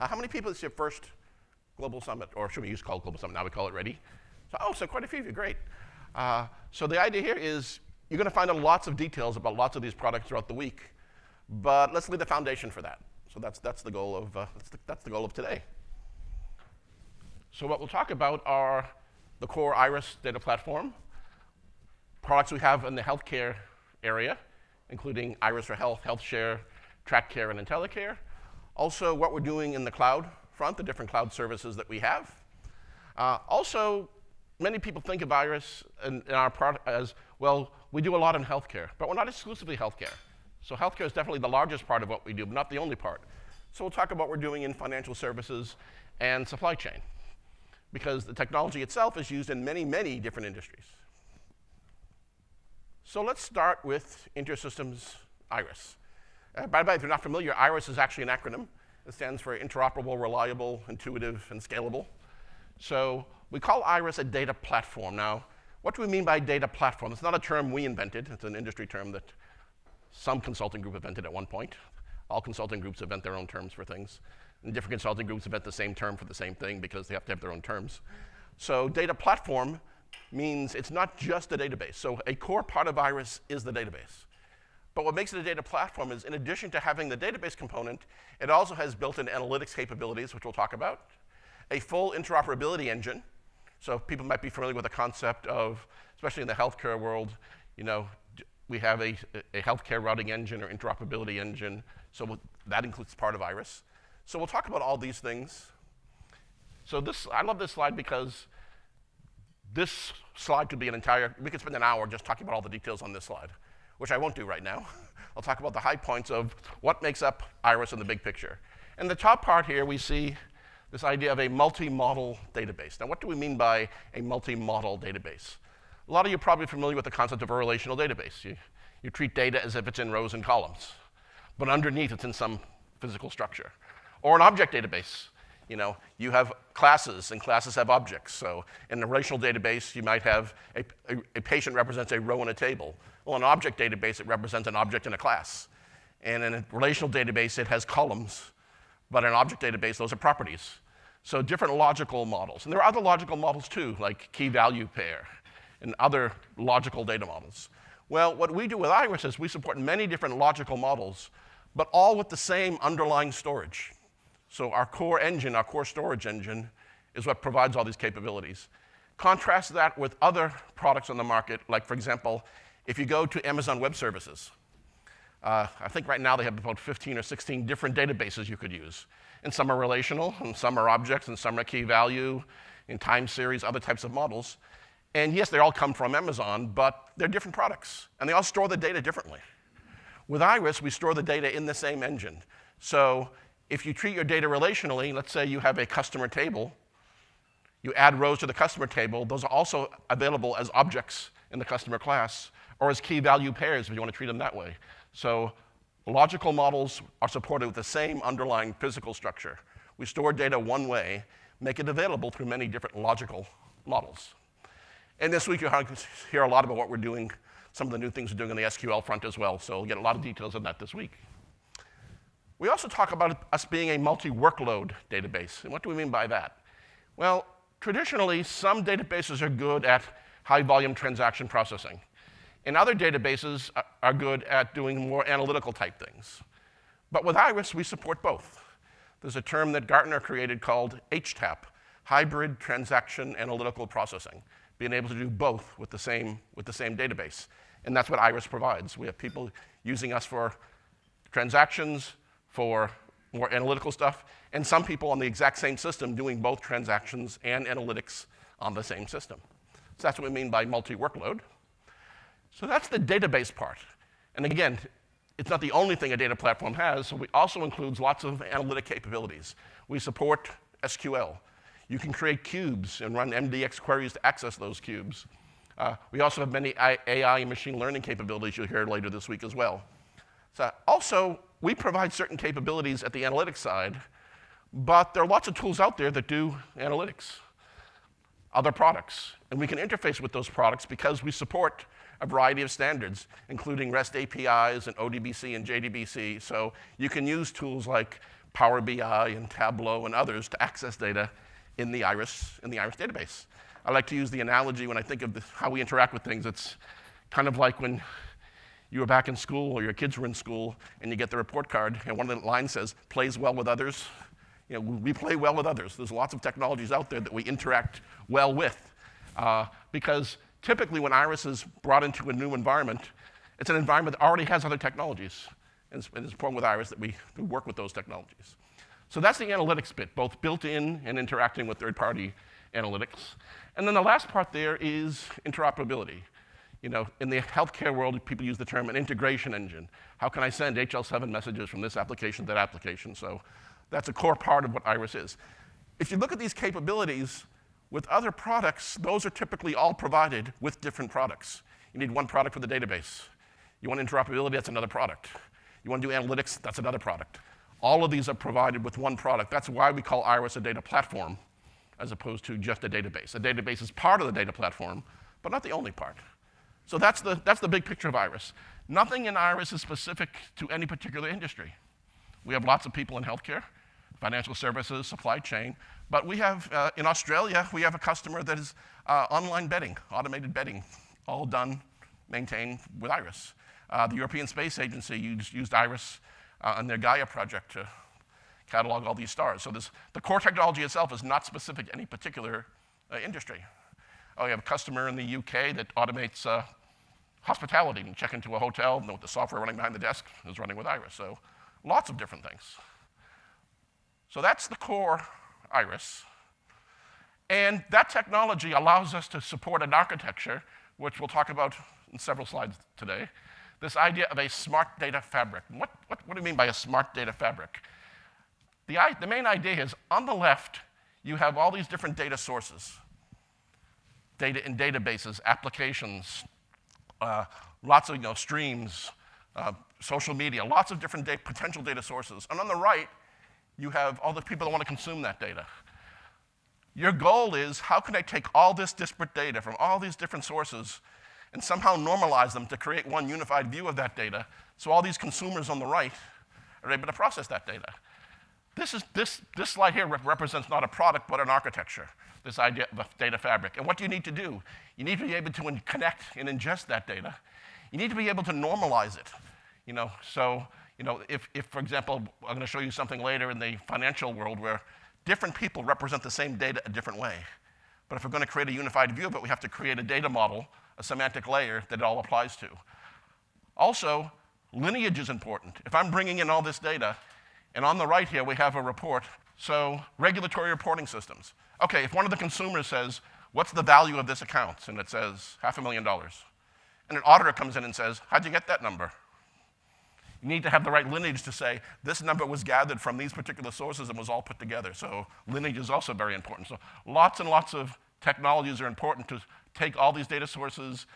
How many people is your first Global Summit? Or should we use call Global Summit? Now we call it Ready. So quite a few of you, great. So the idea here is you're going to find out lots of details about lots of these products throughout the week, but let's lay the foundation for that. So that's the goal of that's the goal of today. So what we'll talk about are the core IRIS data platform, products we have in the healthcare area, including IRIS for Health, HealthShare, TrakCare and IntelliCare. Also, what we're doing in the cloud front, the different cloud services that we have. Also, many people think of IRIS in our product as, well, we do a lot in healthcare, but we're not exclusively healthcare. So healthcare is definitely the largest part of what we do, but not the only part. So we'll talk about what we're doing in financial services and supply chain, because the technology itself is used in many, many different industries. So let's start with InterSystems IRIS. By the way, if you're not familiar, IRIS is actually an acronym. It stands for interoperable, reliable, intuitive, and scalable. So we call IRIS a data platform. Now, what do we mean by data platform? It's not a term we invented. It's an industry term that some consulting group invented at one point. All consulting groups invent their own terms for things. And different consulting groups invent the same term for the same thing because they have to have their own terms. So data platform means it's not just a database. So a core part of IRIS is the database. But what makes it a data platform is, in addition to having the database component, it also has built-in analytics capabilities, which we'll talk about, a full interoperability engine. So people might be familiar with the concept of, especially in the healthcare world, we have a healthcare routing engine or interoperability engine. So that includes part of IRIS. So we'll talk about all these things. So I love this slide because this slide could be we could spend an hour just talking about all the details on this slide, which I won't do right now. I'll talk about the high points of what makes up IRIS in the big picture. In the top part here, we see this idea of a multi-model database. Now, what do we mean by a multi-model database? A lot of you are probably familiar with the concept of a relational database. You treat data as if it's in rows and columns, but underneath it's in some physical structure. Or an object database. You have classes, and classes have objects. So in a relational database, you might have a patient represents a row in a table. Well, in an object database, it represents an object in a class. And in a relational database, it has columns. But in an object database, those are properties. So different logical models. And there are other logical models too, like key-value pair and other logical data models. Well, what we do with IRIS is we support many different logical models, but all with the same underlying storage. So our core engine, our core storage engine, is what provides all these capabilities. Contrast that with other products on the market, like, for example, if you go to Amazon Web Services, I think right now they have about 15 or 16 different databases you could use. And some are relational, and some are objects, and some are key value, in time series, other types of models. And yes, they all come from Amazon, but they're different products, and they all store the data differently. With IRIS, we store the data in the same engine. So if you treat your data relationally, let's say you have a customer table, you add rows to the customer table, those are also available as objects in the customer class, or as key value pairs if you want to treat them that way. So logical models are supported with the same underlying physical structure. We store data one way, make it available through many different logical models. And this week you'll hear a lot about what we're doing, some of the new things we're doing on the SQL front as well, so we'll get a lot of details on that this week. We also talk about us being a multi-workload database. And what do we mean by that? Well, traditionally, some databases are good at high-volume transaction processing. And other databases are good at doing more analytical type things. But with IRIS, we support both. There's a term that Gartner created called HTAP, Hybrid Transaction Analytical Processing, being able to do both with the same database. And that's what IRIS provides. We have people using us for transactions, for more analytical stuff, and some people on the exact same system doing both transactions and analytics on the same system. So that's what we mean by multi-workload. So that's the database part. And again, it's not the only thing a data platform has, so it also includes lots of analytic capabilities. We support SQL. You can create cubes and run MDX queries to access those cubes. We also have many AI and machine learning capabilities you'll hear later this week as well. So also, we provide certain capabilities at the analytics side, but there are lots of tools out there that do analytics, other products. And we can interface with those products because we support a variety of standards, including REST APIs and ODBC and JDBC. So you can use tools like Power BI and Tableau and others to access data in the IRIS database. I like to use the analogy when I think of how we interact with things. It's kind of like when you were back in school or your kids were in school and you get the report card and one of the lines says, plays well with others. We play well with others. There's lots of technologies out there that we interact well with because typically when IRIS is brought into a new environment, it's an environment that already has other technologies. And it's important with IRIS that we work with those technologies. So that's the analytics bit, both built in and interacting with third-party analytics. And then the last part there is interoperability. In the healthcare world, people use the term an integration engine. How can I send HL7 messages from this application to that application? So that's a core part of what IRIS is. If you look at these capabilities with other products, those are typically all provided with different products. You need one product for the database. You want interoperability, that's another product. You want to do analytics, that's another product. All of these are provided with one product. That's why we call IRIS a data platform as opposed to just a database. A database is part of the data platform, but not the only part. So that's the big picture of IRIS. Nothing in IRIS is specific to any particular industry. We have lots of people in healthcare, financial services, supply chain, but we have, in Australia, we have a customer that is online betting, automated betting, all done, maintained with IRIS. The European Space Agency used IRIS on their Gaia project to catalog all these stars. So the core technology itself is not specific to any particular industry. We have a customer in the UK that automates hospitality. You check into a hotel, know what the software running behind the desk is running with IRIS. So lots of different things. So that's the core IRIS. And that technology allows us to support an architecture, which we'll talk about in several slides today, this idea of a smart data fabric. What do you mean by a smart data fabric? The main idea is on the left, you have all these different data sources, data in databases, applications, lots of streams, social media, lots of different potential data sources. And on the right, you have all the people that want to consume that data. Your goal is, how can I take all this disparate data from all these different sources and somehow normalize them to create one unified view of that data so all these consumers on the right are able to process that data. This slide here represents not a product, but an architecture, this idea of a data fabric. And what do you need to do? You need to be able to connect and ingest that data. You need to be able to normalize it. If, for example, I'm going to show you something later in the financial world where different people represent the same data a different way. But if we're going to create a unified view of it, we have to create a data model, a semantic layer that it all applies to. Also, lineage is important. If I'm bringing in all this data, and on the right here we have a report, so regulatory reporting systems. Okay, if one of the consumers says, what's the value of this account? And it says $500,000. And an auditor comes in and says, how'd you get that number? You need to have the right lineage to say, this number was gathered from these particular sources and was all put together. So lineage is also very important. So lots and lots of technologies are important to take all these data sources,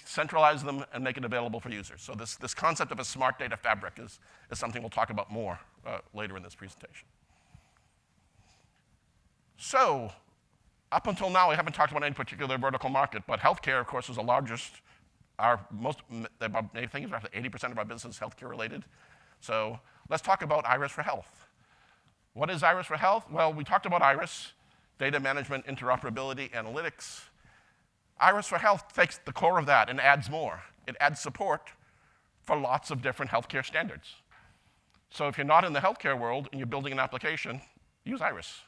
centralize them, and make it available for users. So this concept of a smart data fabric is something we'll talk about more later in this presentation. So up until now, we haven't talked about any particular vertical market, but healthcare, of course, is the largest. I think about 80% of our business is healthcare related. So let's talk about IRIS for Health. What is IRIS for Health? Well, we talked about IRIS, data management, interoperability, analytics. IRIS for Health takes the core of that and adds more. It adds support for lots of different healthcare standards. So if you're not in the healthcare world and you're building an application, use IRIS.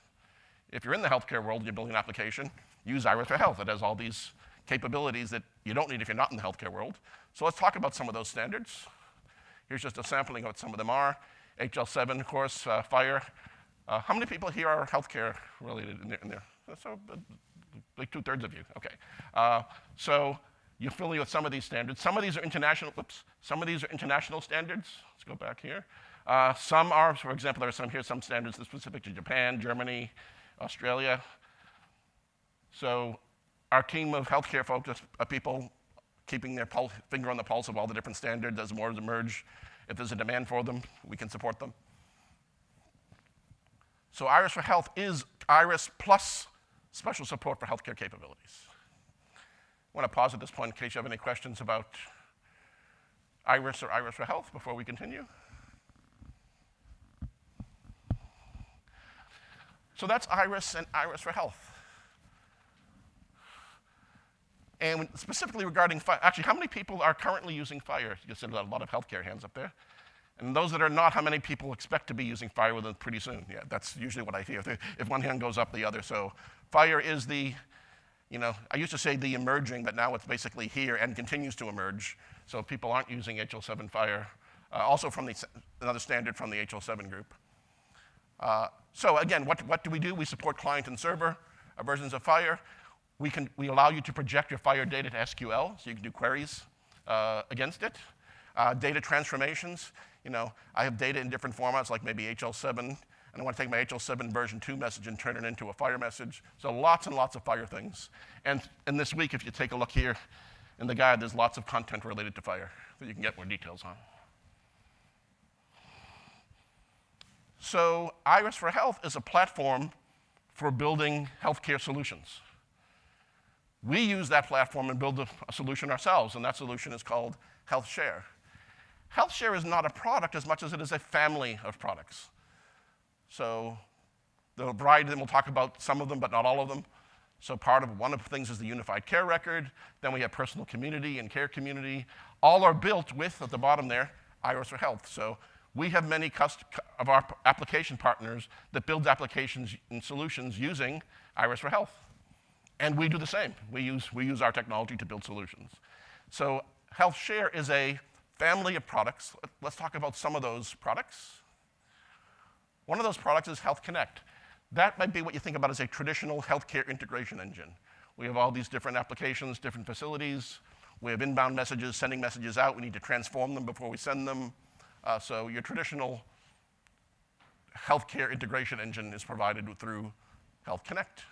If you're in the healthcare world and you're building an application, use IRIS for Health. It has all these capabilities that you don't need if you're not in the healthcare world. So let's talk about some of those standards. Here's just a sampling of what some of them are. HL7, of course, fire. How many people here are healthcare related in there? So, like 2/3 of you, okay. So you're familiar with some of these standards. Some of these are international, some of these are international standards. Let's go back here. Some are, for example, there are some standards that are specific to Japan, Germany, Australia. So our team of healthcare folks are people keeping their finger on the pulse of all the different standards. As more emerge, if there's a demand for them, we can support them. So IRIS for Health is IRIS plus special support for healthcare capabilities. I want to pause at this point in case you have any questions about IRIS or IRIS for Health before we continue. So that's IRIS and IRIS for Health. And specifically regarding FHIR, actually, how many people are currently using FHIR? You said a lot of healthcare hands up there. And those that are not, how many people expect to be using FHIR within pretty soon? Yeah, that's usually what I hear. If one hand goes up, the other. So FHIR is the, I used to say the emerging, but now it's basically here and continues to emerge. So people aren't using HL7 FHIR, also from another standard from the HL7 group. So again, what do? We support client and server versions of FHIR. We allow you to project your FHIR data to SQL, so you can do queries against it. Data transformations. I have data in different formats, like maybe HL7, and I want to take my HL7 version 2 message and turn it into a FHIR message. So lots and lots of FHIR things. And this week, if you take a look here in the guide, there's lots of content related to FHIR that you can get more details on. So IRIS for Health is a platform for building healthcare solutions. We use that platform and build a solution ourselves, and that solution is called HealthShare. HealthShare is not a product as much as it is a family of products. So the variety of them, we'll talk about some of them, but not all of them. So one of the things is the unified care record. Then we have personal community and care community. All are built with, at the bottom there, IRIS for Health. So we have many of our application partners that build applications and solutions using IRIS for Health. And we do the same. We use our technology to build solutions. So HealthShare is a family of products. Let's talk about some of those products. One of those products is Health Connect. That might be what you think about as a traditional healthcare integration engine. We have all these different applications, different facilities. We have inbound messages, sending messages out. We need to transform them before we send them. So your traditional healthcare integration engine is provided through Health Connect.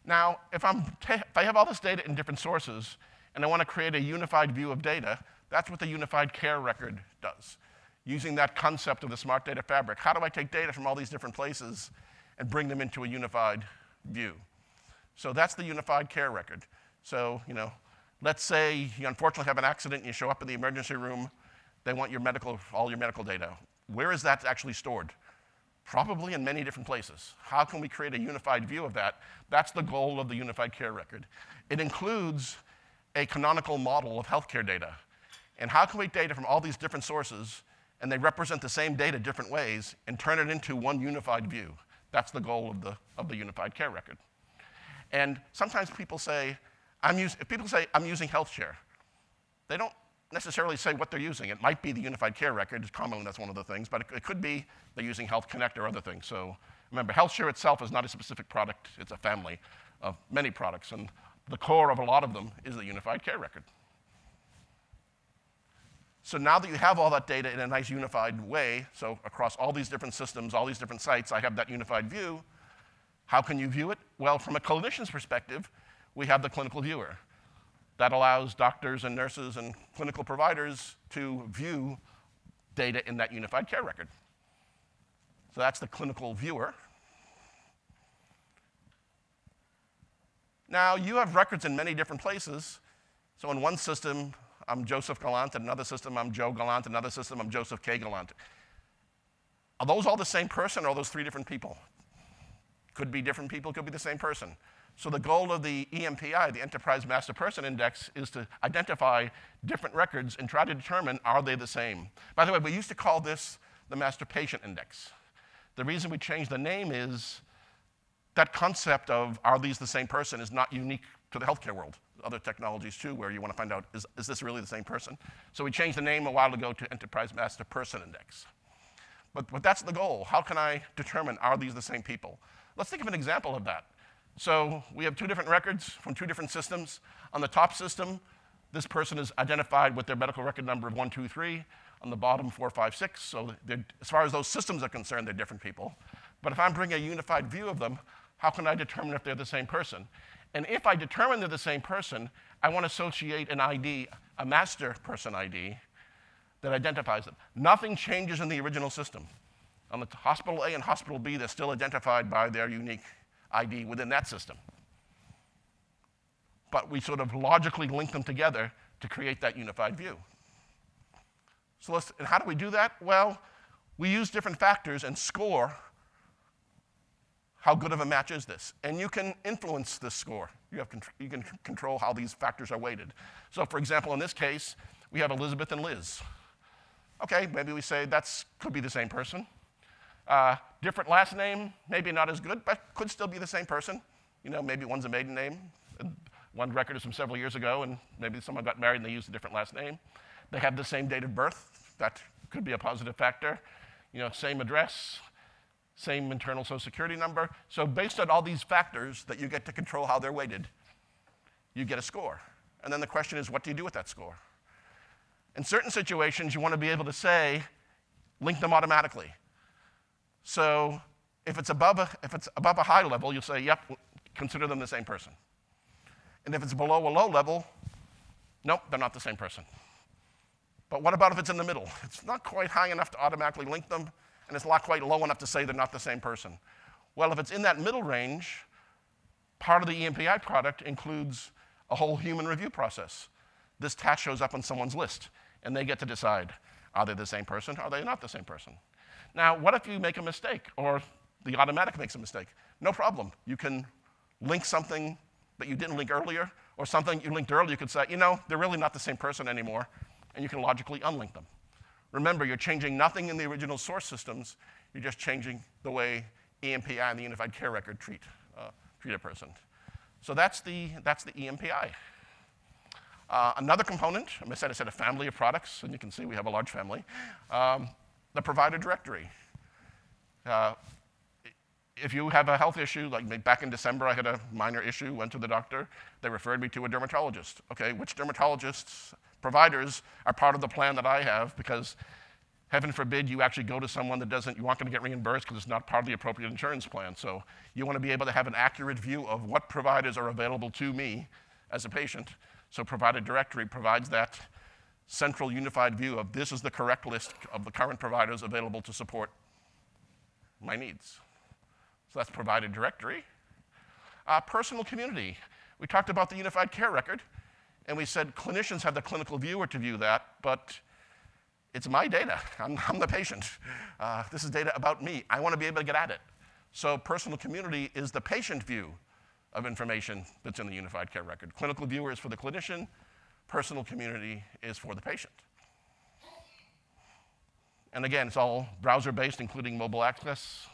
Now, if I have all this data in different sources, and I want to create a unified view of data, that's what the unified care record does. Using that concept of the smart data fabric, how do I take data from all these different places and bring them into a unified view? So that's the unified care record. So, let's say you unfortunately have an accident and you show up in the emergency room. They want all your medical data. Where is that actually stored? Probably in many different places. How can we create a unified view of that? That's the goal of the unified care record. It includes a canonical model of healthcare data. And how can we take data from all these different sources, and they represent the same data different ways, and turn it into one unified view? That's the goal of the unified care record. And sometimes people say, if people say, I'm using HealthShare, they don't necessarily say what they're using. It might be the unified care record. Commonly, that's one of the things. But it could be they're using Health Connect or other things. So remember, HealthShare itself is not a specific product. It's a family of many products. And the core of a lot of them is the unified care record. So now that you have all that data in a nice unified way, so across all these different systems, all these different sites, I have that unified view. How can you view it? Well, from a clinician's perspective, we have the clinical viewer. That allows doctors and nurses and clinical providers to view data in that unified care record. So that's the clinical viewer. Now, you have records in many different places. So in one system, I'm Joseph Gallant. In another system, I'm Joe Gallant. In another system, I'm Joseph K. Gallant. Are those all the same person, or are those 3 different people? Could be different people, could be the same person. So the goal of the EMPI, the Enterprise Master Person Index, is to identify different records and try to determine, are they the same? By the way, we used to call this the Master Patient Index. The reason we changed the name is that concept of, are these the same person, is not unique to the healthcare world. Other technologies too, where you want to find out, is this really the same person? So we changed the name a while ago to Enterprise Master Person Index. But that's the goal. How can I determine, are these the same people? Let's think of an example of that. So we have 2 different records from 2 different systems. On the top system, this person is identified with their medical record number of 1, 2, 3. On the bottom, 4, 5, 6. So as far as those systems are concerned, they're different people. But if I'm bringing a unified view of them, how can I determine if they're the same person? And if I determine they're the same person, I want to associate an ID, a master person ID, that identifies them. Nothing changes in the original system. On the hospital A and hospital B, they're still identified by their unique ID within that system. But we sort of logically link them together to create that unified view. So and how do we do that? Well, we use different factors and score How good of a match is this? And you can influence this score. You can control how these factors are weighted. So for example, in this case, we have Elizabeth and Liz. Okay, maybe we say that could be the same person. Different last name, maybe not as good, but could still be the same person. You know, maybe one's a maiden name, and one record is from several years ago, and maybe someone got married and they used a different last name. They have the same date of birth. That could be a positive factor. You know, same address, same internal social security number. So based on all these factors that you get to control how they're weighted, you get a score. And then the question is, what do you do with that score? In certain situations, you want to be able to say, link them automatically. So if it's above a high level, you'll say, yep, consider them the same person. And if it's below a low level, nope, they're not the same person. But what about if it's in the middle? It's not quite high enough to automatically link them, and it's not quite low enough to say they're not the same person. Well, if it's in that middle range, part of the EMPI product includes a whole human review process. This task shows up on someone's list, and they get to decide, are they the same person, or are they not the same person? Now, what if you make a mistake, or the automatic makes a mistake? No problem. You can link something that you didn't link earlier, or something you linked earlier. You could say, you know, they're really not the same person anymore, and you can logically unlink them. Remember, you're changing nothing in the original source systems. You're just changing the way EMPI and the Unified Care Record treat a person. So that's the EMPI. Another component, I said a family of products, and you can see we have a large family. The provider directory. If you have a health issue, like back in December, I had a minor issue, went to the doctor, they referred me to a dermatologist. Okay, which dermatologists, providers are part of the plan that I have, because heaven forbid you actually go to someone that you aren't going to get reimbursed because it's not part of the appropriate insurance plan. So you want to be able to have an accurate view of what providers are available to me as a patient. So provider directory provides that central unified view of this is the correct list of the current providers available to support my needs. So that's provider directory. Personal community. We talked about the unified care record, and we said clinicians have the clinical viewer to view that, but it's my data. I'm the patient. This is data about me. I want to be able to get at it. So personal community is the patient view of information that's in the unified care record. Clinical viewer is for the clinician. Personal community is for the patient. And again, it's all browser-based, including mobile access.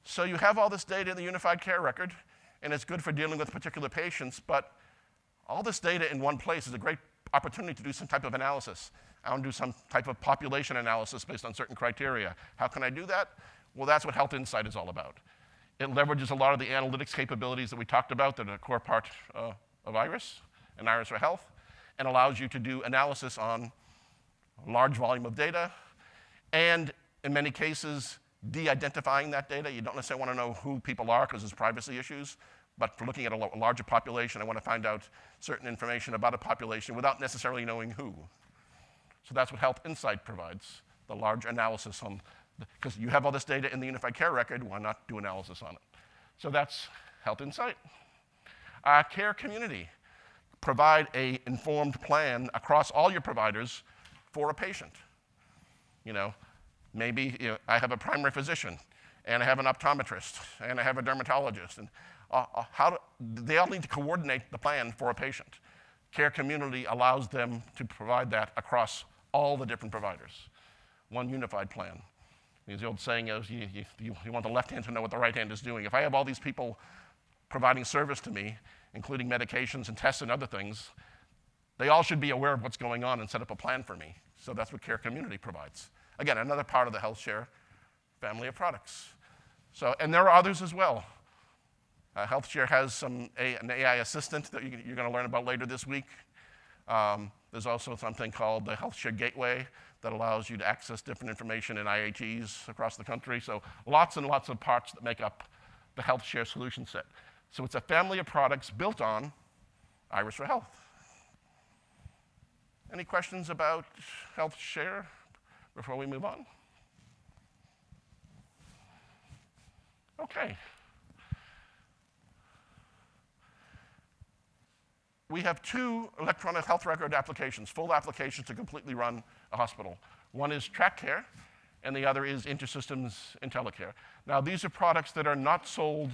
So you have all this data in the unified care record, and it's good for dealing with particular patients, but all this data in one place is a great opportunity to do some type of analysis. I want to do some type of population analysis based on certain criteria. How can I do that? Well, that's what Health Insight is all about. It leverages a lot of the analytics capabilities that we talked about that are a core part of IRIS and IRIS for Health, and allows you to do analysis on a large volume of data, and in many cases, de-identifying that data. You don't necessarily want to know who people are because there's privacy issues, but for looking at a larger population, I want to find out certain information about a population without necessarily knowing who. So that's what Health Insight provides, the large analysis on, because you have all this data in the unified care record, why not do analysis on it? So that's Health Insight. Care community. Provide an informed plan across all your providers for a patient. You know, maybe I have a primary physician, and I have an optometrist, and I have a dermatologist, and they all need to coordinate the plan for a patient. Care community allows them to provide that across all the different providers. One unified plan. Because the old saying is, you want the left hand to know what the right hand is doing. If I have all these people providing service to me, including medications and tests and other things, they all should be aware of what's going on and set up a plan for me. So that's what Care Community provides. Again, another part of the HealthShare family of products. So, and there are others as well. HealthShare has an AI assistant that you're going to learn about later this week. There's also something called the HealthShare Gateway that allows you to access different information in IHEs across the country. So lots and lots of parts that make up the HealthShare solution set. So it's a family of products built on IRIS for Health. Any questions about HealthShare before we move on? Okay. We have two electronic health record applications, full applications to completely run a hospital. One is TrakCare, and the other is InterSystems IntelliCare. Now, these are products that are not sold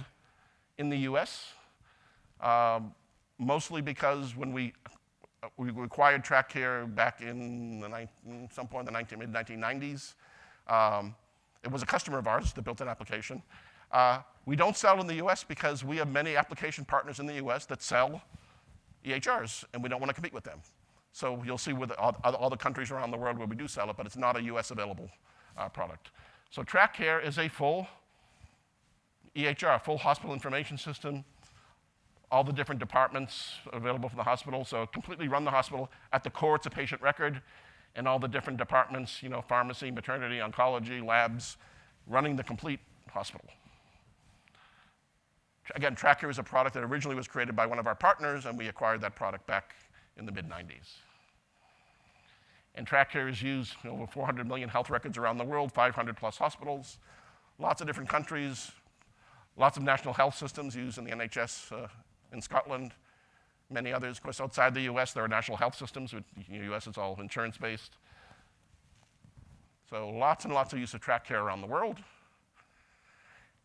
in the US, mostly because when we acquired TrakCare back in some point in the mid-1990s. It was a customer of ours that built an application. We don't sell in the US because we have many application partners in the US that sell EHRs, and we don't want to compete with them. So you'll see with all the countries around the world where we do sell it, but it's not a US available product. So TrakCare is a full EHR, full hospital information system, all the different departments available for the hospital. So completely run the hospital. At the core, it's a patient record, and all the different departments, pharmacy, maternity, oncology, labs, running the complete hospital. Again, TrakCare is a product that originally was created by one of our partners, and we acquired that product back in the mid-90s. And TrakCare is used in over 400 million health records around the world, 500 plus hospitals, lots of different countries, lots of national health systems used in the NHS in Scotland, many others. Of course, outside the US, there are national health systems. In the US, it's all insurance-based. So lots and lots of use of TrakCare around the world.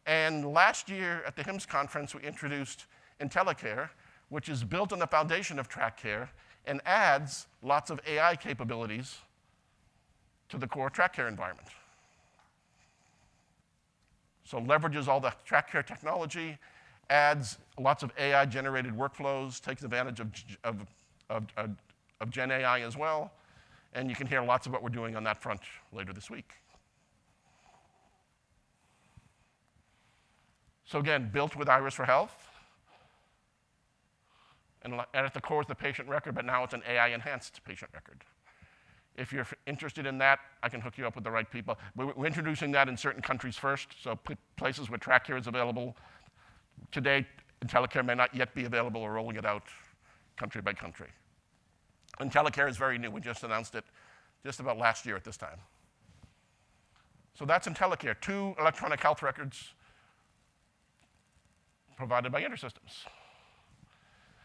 And last year at the HIMSS conference, we introduced IntelliCare, which is built on the foundation of TrakCare and adds lots of AI capabilities to the core TrakCare environment. So leverages all the TrakCare technology, adds lots of AI-generated workflows, takes advantage of Gen AI as well, and you can hear lots of what we're doing on that front later this week. So again, built with IRIS for Health, and at the core is the patient record, but now it's an AI-enhanced patient record. If you're interested in that, I can hook you up with the right people. We're introducing that in certain countries first, so places where TrakCare is available. Today, IntelliCare may not yet be available. We're rolling it out country by country. IntelliCare is very new. We just announced it just about last year at this time. So that's IntelliCare, 2 electronic health records provided by InterSystems.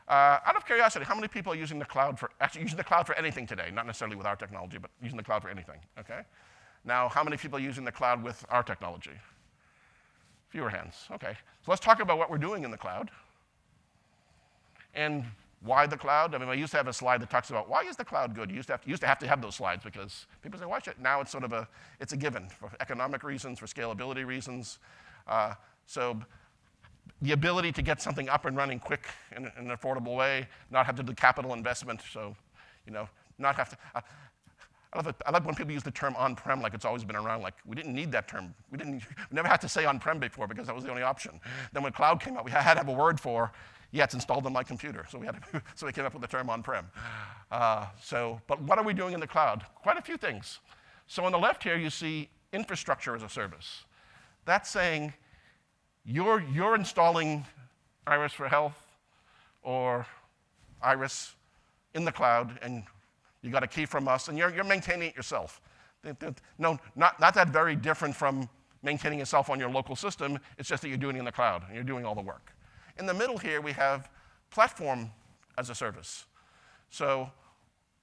Out of curiosity, how many people are using the cloud for anything today? Not necessarily with our technology, but using the cloud for anything, okay? Now, how many people are using the cloud with our technology? Fewer hands, okay. So let's talk about what we're doing in the cloud. And why the cloud? I mean, I used to have a slide that talks about why is the cloud good? You used to have those slides because people say, why should? Now it's sort of it's a given for economic reasons, for scalability reasons. So the ability to get something up and running quick in an affordable way, not have to do capital investment, so, not have to. I like when people use the term on-prem like it's always been around, like we didn't need that term. We never had to say on-prem before because that was the only option. Then when cloud came out, we had to have a word for, yeah, it's installed on my computer. So we came up with the term on-prem. But what are we doing in the cloud? Quite a few things. So on the left here, you see infrastructure as a service. That's saying you're installing IRIS for Health or IRIS in the cloud, and you got a key from us, and you're maintaining it yourself. No, not that very different from maintaining yourself on your local system. It's just that you're doing it in the cloud, and you're doing all the work. In the middle here, we have platform as a service. So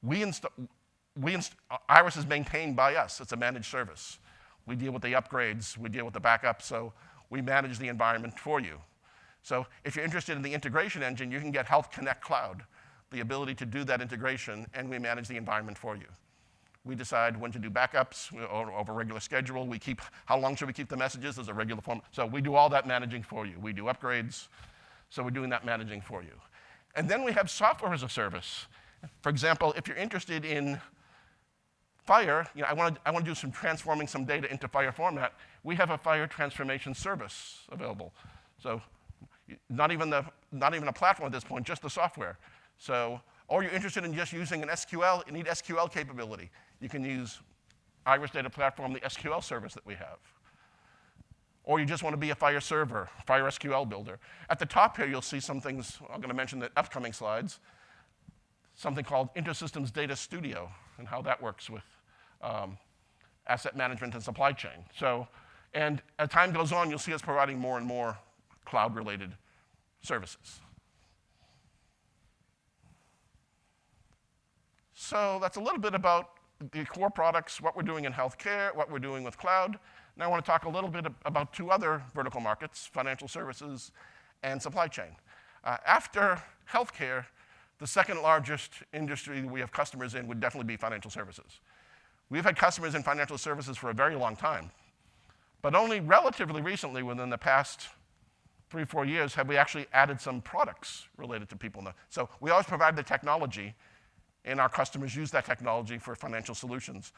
IRIS is maintained by us. It's a managed service. We deal with the upgrades. We deal with the backup. So we manage the environment for you. So if you're interested in the integration engine, you can get Health Connect Cloud, the ability to do that integration, and we manage the environment for you. We decide when to do backups over a regular schedule. How long should we keep the messages as a regular form? So we do all that managing for you. We do upgrades. So we're doing that managing for you. And then we have software as a service. For example, if you're interested in Fire, I want to do some transforming some data into Fire format. We have a Fire transformation service available. So not even a platform at this point, just the software. So, or you're interested in just using an SQL, you need SQL capability. You can use IRIS Data Platform, the SQL service that we have. Or you just want to be a Fire server, Fire SQL builder. At the top here, you'll see some things I'm going to mention in the upcoming slides, something called InterSystems Data Studio and how that works with asset management and supply chain. So, and as time goes on, you'll see us providing more and more cloud-related services. So that's a little bit about the core products, what we're doing in healthcare, what we're doing with cloud. Now I want to talk a little bit about two other vertical markets, financial services and supply chain. After healthcare, the second largest industry we have customers in would definitely be financial services. We've had customers in financial services for a very long time, but only relatively recently, within the past 3 or 4 years, have we actually added some products related to people. So we always provide the technology, and our customers use that technology for financial solutions.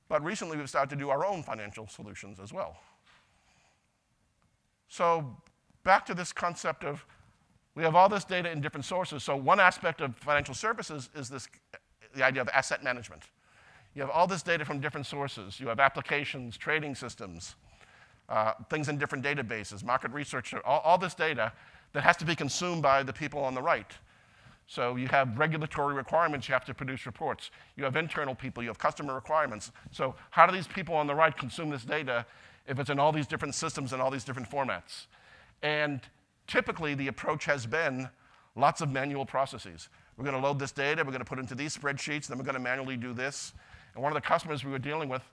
But recently, we've started to do our own financial solutions as well. So back to this concept of we have all this data in different sources. So one aspect of financial services is the idea of asset management. You have all this data from different sources. You have applications, trading systems, things in different databases, market research, all this data that has to be consumed by the people on the right. So you have regulatory requirements, you have to produce reports. You have internal people, you have customer requirements. So how do these people on the right consume this data if it's in all these different systems and all these different formats? And typically the approach has been lots of manual processes. We're going to load this data, we're going to put it into these spreadsheets, then we're going to manually do this. And one of the customers we were dealing with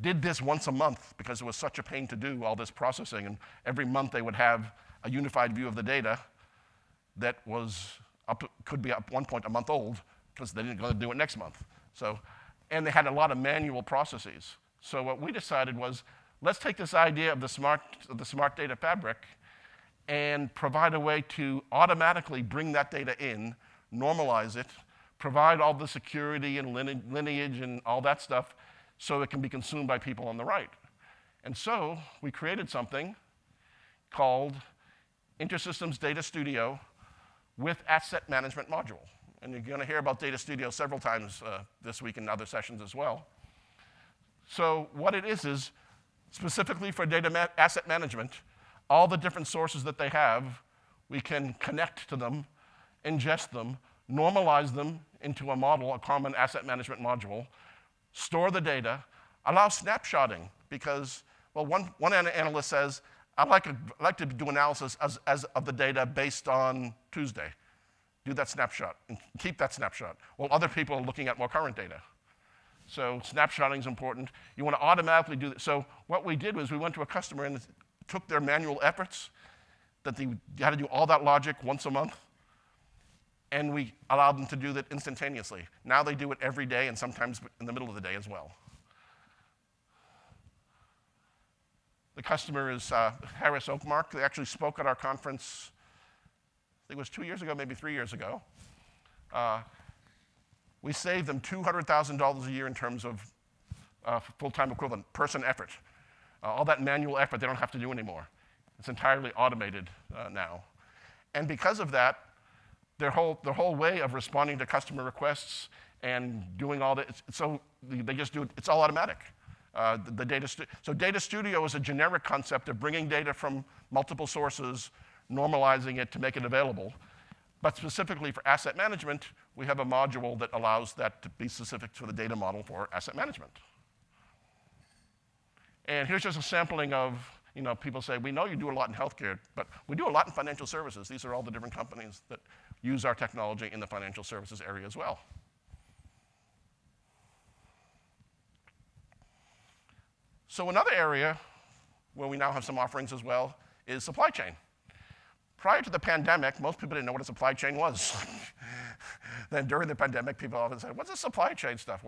did this once a month because it was such a pain to do all this processing. And every month they would have a unified view of the data that could be at one point a month old because they didn't go to do it next month. And they had a lot of manual processes. So what we decided was, let's take this idea of the smart data fabric and provide a way to automatically bring that data in, normalize it, provide all the security and lineage and all that stuff so it can be consumed by people on the right. And so we created something called InterSystems Data Studio with Asset Management Module. And you're going to hear about Data Studio several times this week in other sessions as well. So what it is specifically for asset management, all the different sources that they have, we can connect to them, ingest them, normalize them into a model, a common asset management module, store the data, allow snapshotting, because, well, one analyst says, I'd like to do analysis as of the data based on Tuesday. Do that snapshot and keep that snapshot. Well, other people are looking at more current data. So snapshotting is important. You want to automatically do that. So what we did was we went to a customer and took their manual efforts that they had to do all that logic once a month, and we allowed them to do that instantaneously. Now they do it every day and sometimes in the middle of the day as well. The customer is Harris Oakmark. They actually spoke at our conference, I think it was 2 years ago, maybe 3 years ago. We saved them $200,000 a year in terms of full-time equivalent, person effort. All that manual effort they don't have to do anymore. It's entirely automated now. And because of that, their whole way of responding to customer requests and doing all that, so they just do it, it's all automatic. So Data Studio is a generic concept of bringing data from multiple sources, normalizing it to make it available. But specifically for asset management, we have a module that allows that to be specific to the data model for asset management. And here's just a sampling of, people say, we know you do a lot in healthcare, but we do a lot in financial services. These are all the different companies that use our technology in the financial services area as well. So another area where we now have some offerings as well is supply chain. Prior to the pandemic, most people didn't know what a supply chain was. Then during the pandemic, people often said, what's a supply chain stuff?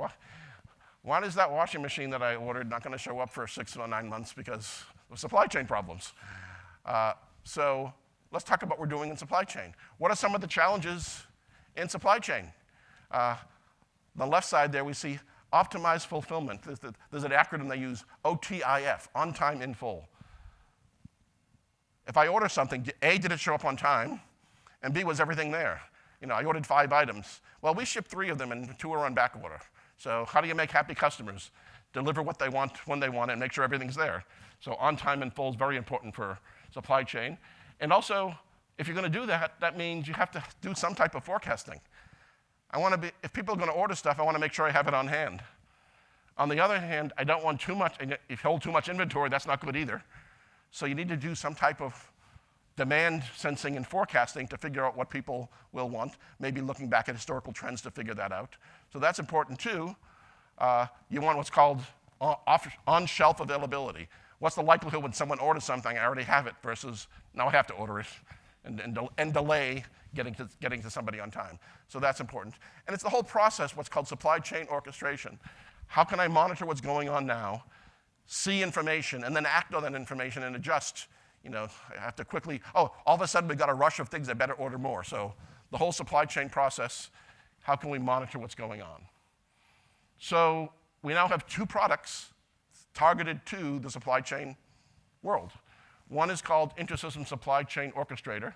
Why is that washing machine that I ordered not going to show up for 6 or 9 months because of supply chain problems? So let's talk about what we're doing in supply chain. What are some of the challenges in supply chain? The left side there, we see optimized fulfillment. There's an acronym they use, OTIF, on time in full. If I order something, A, did it show up on time? And B, was everything there? I ordered 5 items. Well, we shipped 3 of them and 2 are on back order. So how do you make happy customers? Deliver what they want when they want it and make sure everything's there. So on time in full is very important for supply chain. And also, if you're going to do that, that means you have to do some type of forecasting. If people are going to order stuff, I want to make sure I have it on hand. On the other hand, I don't want too much, and if you hold too much inventory, that's not good either. So you need to do some type of demand sensing and forecasting to figure out what people will want, maybe looking back at historical trends to figure that out. So that's important too. You want what's called on-shelf availability. What's the likelihood when someone orders something, I already have it, versus now I have to order it and delay getting to somebody on time. So that's important. And it's the whole process, what's called supply chain orchestration. How can I monitor what's going on now, see information, and then act on that information and adjust? I have to quickly, all of a sudden we've got a rush of things, I better order more. So the whole supply chain process, how can we monitor what's going on? So we now have 2 products targeted to the supply chain world. One is called InterSystems Supply Chain Orchestrator.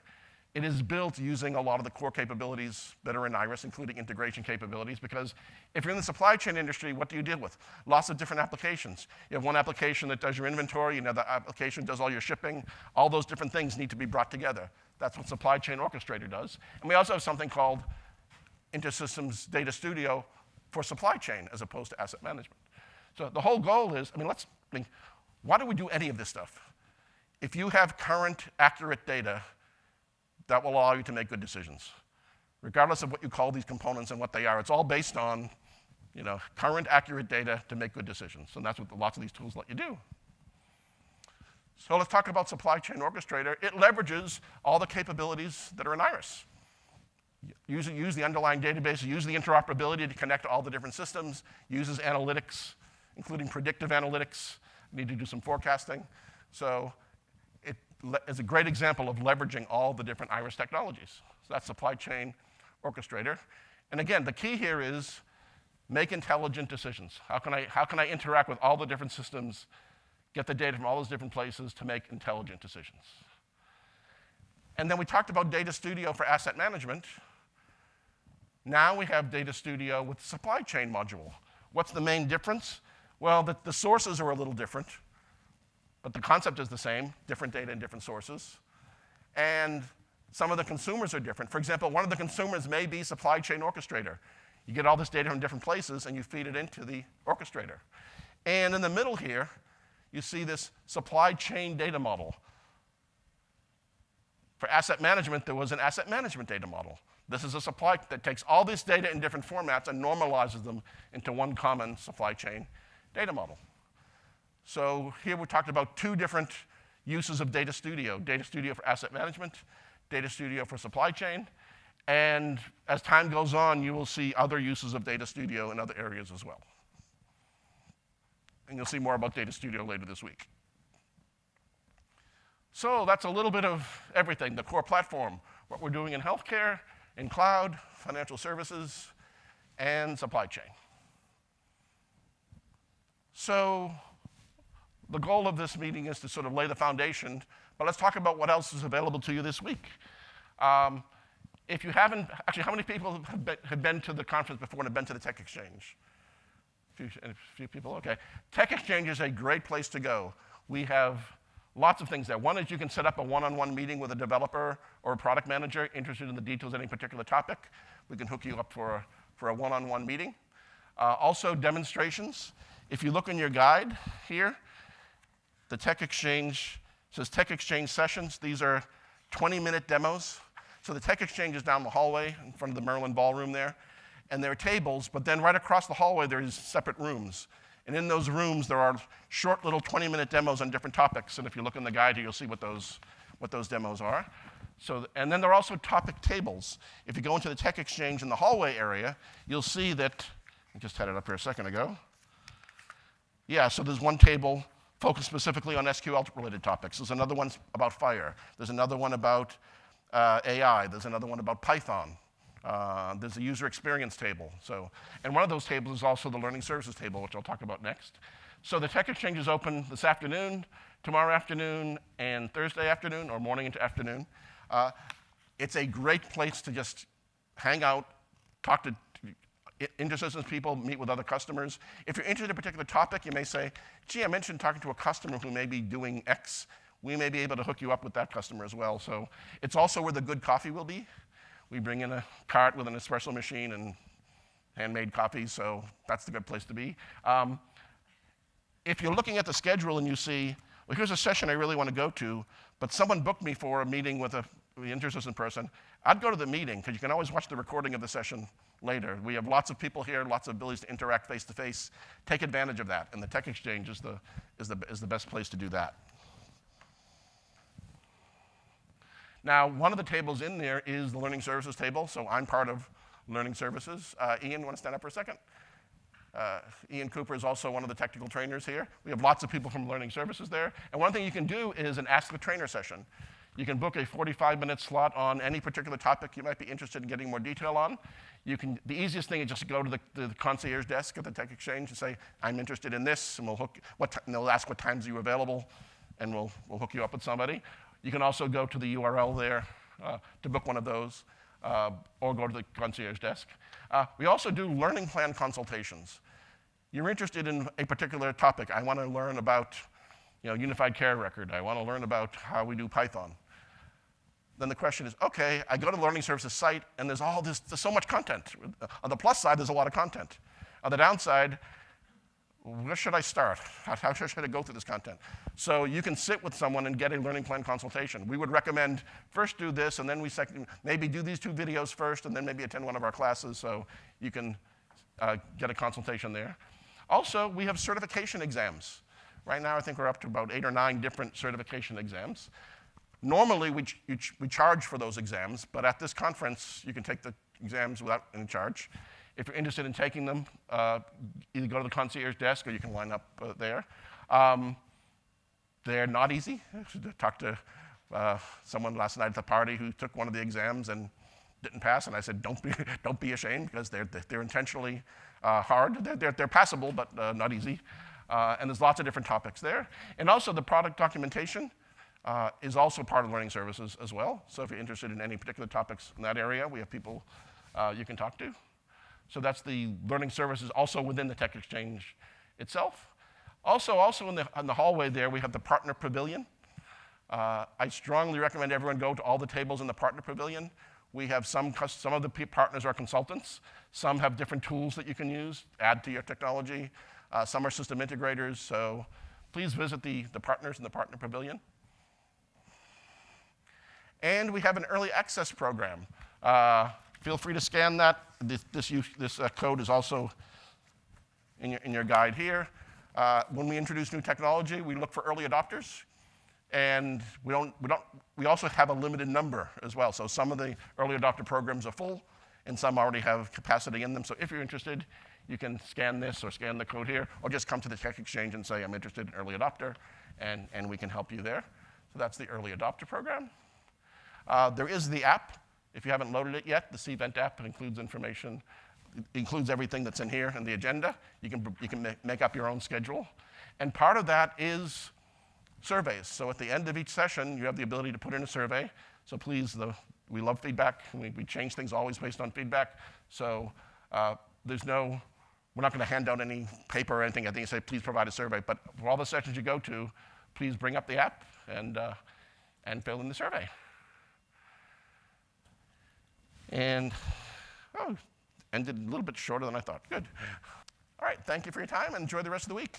It is built using a lot of the core capabilities that are in IRIS, including integration capabilities, because if you're in the supply chain industry, what do you deal with? Lots of different applications. You have one application that does your inventory, another application does all your shipping. All those different things need to be brought together. That's what Supply Chain Orchestrator does. And we also have something called InterSystems Data Studio for supply chain as opposed to asset management. So the whole goal is, why do we do any of this stuff? If you have current, accurate data, that will allow you to make good decisions. Regardless of what you call these components and what they are, it's all based on current, accurate data to make good decisions. And that's what lots of these tools let you do. So let's talk about Supply Chain Orchestrator. It leverages all the capabilities that are in IRIS. Use the underlying database, use the interoperability to connect all the different systems, uses analytics, including predictive analytics. You need to do some forecasting. So it is a great example of leveraging all the different IRIS technologies. So that's Supply Chain Orchestrator. And again, the key here is make intelligent decisions. How can I interact with all the different systems, get the data from all those different places to make intelligent decisions? And then we talked about Data Studio for asset management. Now we have Data Studio with the supply chain module. What's the main difference? Well, the sources are a little different, but the concept is the same, different data and different sources. And some of the consumers are different. For example, one of the consumers may be Supply Chain Orchestrator. You get all this data from different places, and you feed it into the orchestrator. And in the middle here, you see this supply chain data model. For asset management, there was an asset management data model. This is a supply that takes all this data in different formats and normalizes them into one common supply chain data model. So here we talked about 2 different uses of Data Studio for asset management, Data Studio for supply chain. And as time goes on, you will see other uses of Data Studio in other areas as well. And you'll see more about Data Studio later this week. So that's a little bit of everything, the core platform, what we're doing in healthcare, in cloud, financial services, and supply chain. So the goal of this meeting is to sort of lay the foundation, but let's talk about what else is available to you this week. If you haven't, actually, how many people have been to the conference before and have been to the Tech Exchange? A few people, okay. Tech Exchange is a great place to go. We have lots of things there. One is you can set up a one-on-one meeting with a developer or a product manager interested in the details of any particular topic. We can hook you up for a one-on-one meeting. Also, demonstrations. If you look in your guide here, the Tech Exchange says Tech Exchange sessions. These are 20-minute demos. So the Tech Exchange is down the hallway in front of the Merlin Ballroom there. And there are tables, but then right across the hallway, there's separate rooms. And in those rooms, there are short little 20-minute demos on different topics. And if you look in the guide, you'll see what those demos are. So, and then there are also topic tables. If you go into the Tech Exchange in the hallway area, you'll see that, I just had it up here a second ago. Yeah, so there's one table focused specifically on SQL-related topics. There's another one about Fire. There's another one about AI. There's another one about Python. There's a user experience table. So, and one of those tables is also the learning services table, which I'll talk about next. So the Tech Exchange is open this afternoon, tomorrow afternoon, and Thursday afternoon, or morning into afternoon. It's a great place to just hang out, talk to InterSystems people, meet with other customers. If you're interested in a particular topic, you may say, gee, I'm interested in talking to a customer who may be doing X. We may be able to hook you up with that customer as well. So it's also where the good coffee will be. We bring in a cart with an espresso machine and handmade coffee, so that's the good place to be. If you're looking at the schedule and you see, well, here's a session I really want to go to, but someone booked me for a meeting with a the InterSystems person, I'd go to the meeting, because you can always watch the recording of the session later. We have lots of people here, lots of abilities to interact face-to-face. Take advantage of that, and the Tech Exchange is the best place to do that. Now, one of the tables in there is the Learning Services table, so I'm part of Learning Services. Ian, you want to stand up for a second? Ian Cooper is also one of the technical trainers here. We have lots of people from Learning Services there. And one thing you can do is an Ask the Trainer session. You can book a 45-minute slot on any particular topic you might be interested in getting more detail on. The easiest thing is just to go to the concierge desk at the Tech Exchange and say, I'm interested in this, and they'll ask what times are you available, and we'll hook you up with somebody. You can also go to the URL there to book one of those, or go to the concierge desk. We also do learning plan consultations. You're interested in a particular topic. I want to learn about unified care record. I want to learn about how we do Python. Then the question is, okay, I go to the Learning Services site, and there's so much content. On the plus side, there's a lot of content. On the downside, where should I start? How should I go through this content? So you can sit with someone and get a learning plan consultation. We would recommend first do this, and then maybe do these 2 videos first, and then maybe attend one of our classes, so you can get a consultation there. Also, we have certification exams. Right now, I think we're up to about 8 or 9 different certification exams. Normally, we charge for those exams, but at this conference, you can take the exams without any charge. If you're interested in taking them, either go to the concierge desk or you can line up there. They're not easy. I talked to someone last night at the party who took one of the exams and didn't pass, and I said, don't be ashamed, because they're intentionally hard. They're passable, but not easy. And there's lots of different topics there. And also the product documentation is also part of Learning Services as well. So if you're interested in any particular topics in that area, we have people you can talk to. So that's the Learning Services also within the Tech Exchange itself. Also in the hallway there, we have the Partner Pavilion. I strongly recommend everyone go to all the tables in the Partner Pavilion. We have some of the partners are consultants. Some have different tools that you can use, add to your technology. Some are system integrators. So please visit the partners in the Partner Pavilion. And we have an early access program. Feel free to scan that. This code is also in your guide here. When we introduce new technology, we look for early adopters, and we also have a limited number as well. So some of the early adopter programs are full, and some already have capacity in them. So if you're interested, you can scan this or scan the code here, or just come to the Tech Exchange and say, I'm interested in early adopter, and we can help you there. So that's the early adopter program. There is the app. If you haven't loaded it yet, the Cvent app includes information. It includes everything that's in here in the agenda. You can make up your own schedule. And part of that is surveys. So at the end of each session, you have the ability to put in a survey. So please, we love feedback. We change things always based on feedback. So we're not going to hand out any paper or anything. I think you say, please provide a survey. But for all the sessions you go to, please bring up the app and fill in the survey. And, ended a little bit shorter than I thought. Good. All right, thank you for your time, and enjoy the rest of the week.